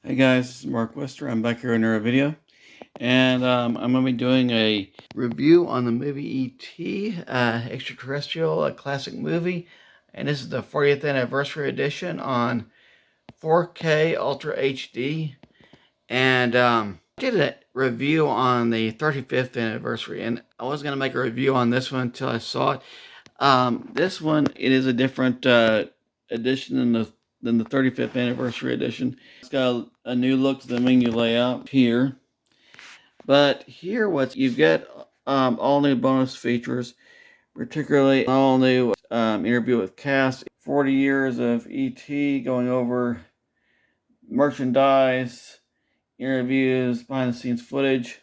Hey guys, this is Mark Wester. I'm back here in another video, and I'm going to be doing a review on the movie E.T., extraterrestrial, a classic movie, and this is the 40th anniversary edition on 4K Ultra HD, and I did a review on the 35th anniversary, and I was going to make a review on this one until I saw it. This one, it is a different edition than the 35th anniversary edition. It's got a new look to the menu layout here. But here, what you get, all new bonus features, particularly all new interview with cast, 40 years of ET, going over merchandise, interviews, behind the scenes footage.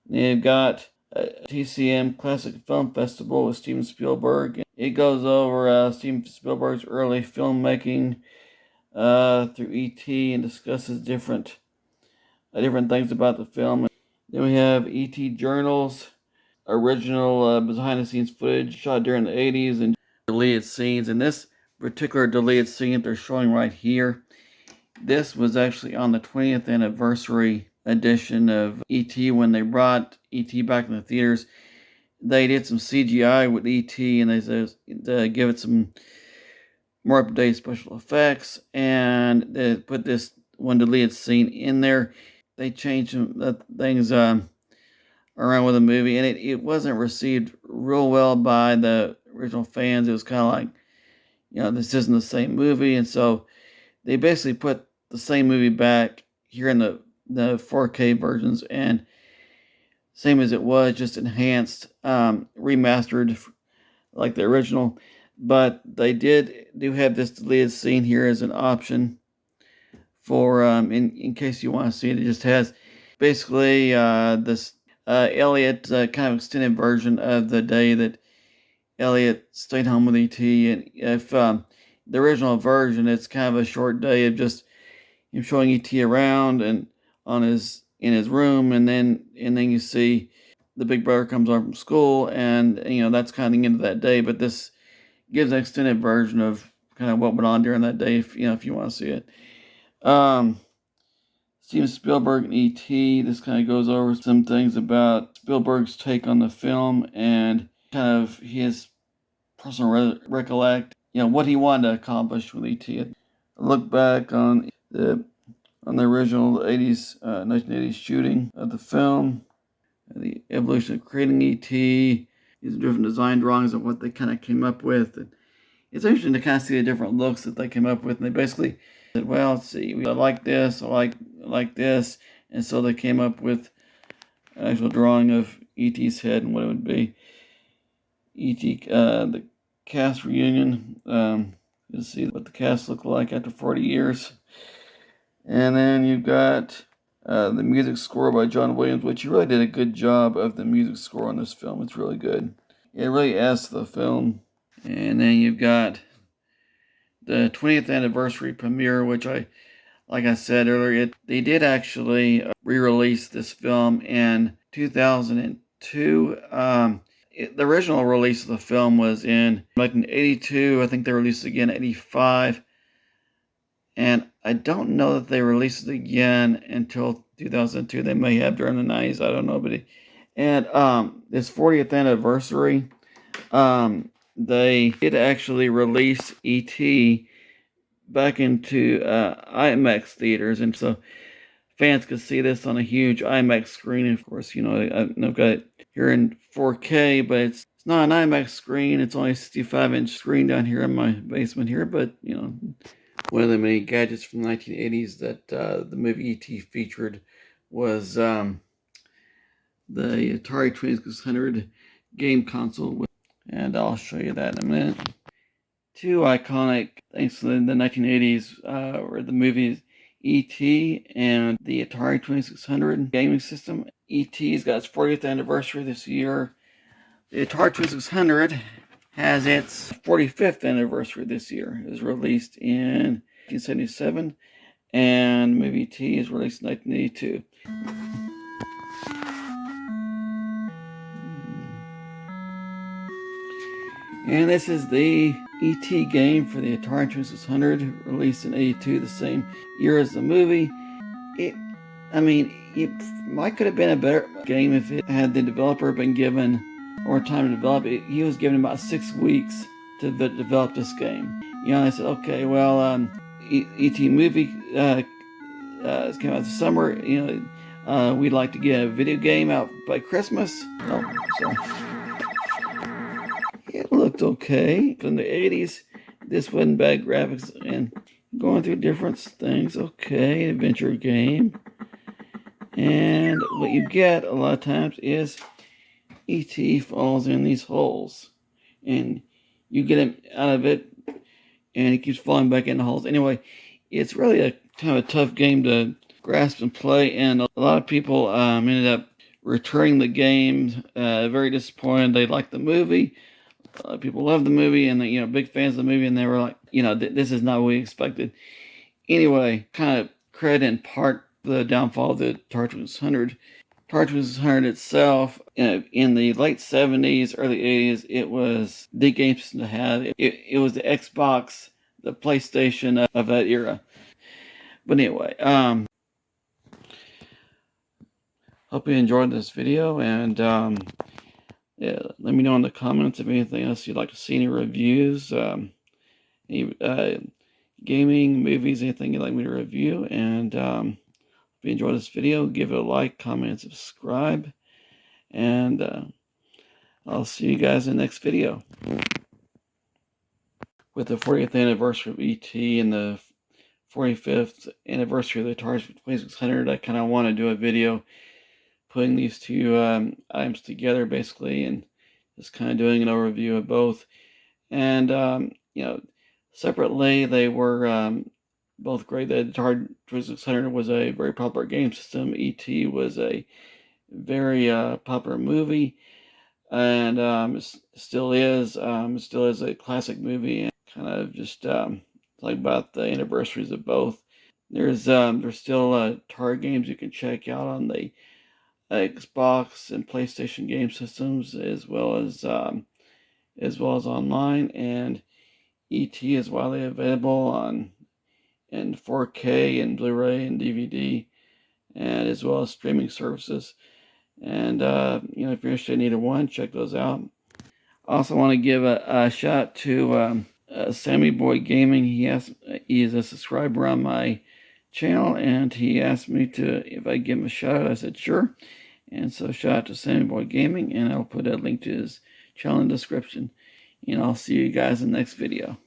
They've got TCM Classic Film Festival with Steven Spielberg. It goes over Steven Spielberg's early filmmaking through E.T. and discusses different things about the film. Then we have E.T. journals, original behind-the-scenes footage shot during the 80s, and deleted scenes. And this particular deleted scene they're showing right here, this was actually on the 20th anniversary edition of E.T. when they brought E.T. back in the theaters. They did some CGI with E.T. and they said to give it some more up-to-date special effects, and they put this one deleted scene in there. They changed some things around with the movie, and it wasn't received real well by the original fans. It was kind of like, this isn't the same movie, and so they basically put the same movie back here in the 4K versions, and same as it was, just enhanced, remastered like the original. But they do have this deleted scene here as an option for in case you want to see it. It just has basically this Elliot kind of extended version of the day that Elliot stayed home with E.T. And if the original version, it's kind of a short day of just him showing E.T. around and in his room, and then you see the big brother comes home from school, and that's kind of the end of that day. But this gives an extended version of kind of what went on during that day, if you want to see it. Steven Spielberg and E.T. This kind of goes over some things about Spielberg's take on the film and kind of his personal recollect, what he wanted to accomplish with E.T. A look back on the original 1980s shooting of the film, the evolution of creating E.T., these different design drawings of what they kind of came up with. And it's interesting to kind of see the different looks that they came up with. And they basically said, well, let's see, I like this, I like this. And so they came up with an actual drawing of E.T.'s head and what it would be. E.T., the cast reunion. You'll see what the cast looked like after 40 years. And then you've got the music score by John Williams, which he really did a good job of the music score on this film. It's really good. It really adds to the film. And then you've got the 20th anniversary premiere, which like I said earlier, they did actually re-release this film in 2002. The original release of the film was in 1982. I think they released it again in 85. And I don't know that they released it again until 2002. They may have during the 90s. I don't know. But this 40th anniversary, they did actually release E.T. back into IMAX theaters. And so fans could see this on a huge IMAX screen. Of course, I've got it here in 4K, but it's not an IMAX screen. It's only a 65-inch screen down here in my basement here. But, one of the many gadgets from the 1980s that the movie E.T. featured was the Atari 2600 game console. And I'll show you that in a minute. Two iconic things in the 1980s were the movies E.T. and the Atari 2600 gaming system. E.T.'s got its 40th anniversary this year. The Atari 2600 has its 45th anniversary this year. It was released in 1977, and the movie E.T. is released in 1982. And this is the E.T. game for the Atari 2600, released in '82, the same year as the movie. It, it might could have been a better game if it had the developer been given more time to develop it. He was given about 6 weeks to develop this game. I said, okay, well, E.T. movie came out this summer. We'd like to get a video game out by Christmas. Oh, sorry. It looked okay from the '80s. This wasn't bad graphics and going through different things. Okay, adventure game. And what you get a lot of times is E.T. falls in these holes. And you get him out of it, and he keeps falling back in the holes. Anyway, it's really a kind of a tough game to grasp and play, and a lot of people ended up returning the game very disappointed. They liked the movie. People loved the movie, and big fans of the movie, and they were like, this is not what we expected. Anyway, kind of credit in part the downfall of the Atari 2600. Atari 2600 itself, in the late 70s, early 80s, it was the game system to have. It was the Xbox, the PlayStation of that era. But anyway, hope you enjoyed this video, and yeah, let me know in the comments if anything else you'd like to see, any reviews, any gaming, movies, anything you'd like me to review. And if you enjoyed this video, give it a like, comment, and subscribe. And I'll see you guys in the next video. With the 40th anniversary of E.T. and the 45th anniversary of the Atari 2600, I kind of want to do a video putting these two items together, basically, and just kind of doing an overview of both. And separately, they were both great. The Atari 2600 was a very popular game system. E.T. was a very popular movie, and it still is. It still is a classic movie, and kind of just like about the anniversaries of both. There's still Atari games you can check out on the Xbox and PlayStation game systems, as well as online. And E.T. is widely available in 4K and Blu-ray and DVD, and as well as streaming services. And if you're interested in either one, check those out. I also want to give a shout out to Sammy Boy Gaming. He is a subscriber on my channel, and he asked me if I give him a shout out. I said sure. And so shout out to Sammy Boy Gaming, and I'll put a link to his channel in the description. And I'll see you guys in the next video.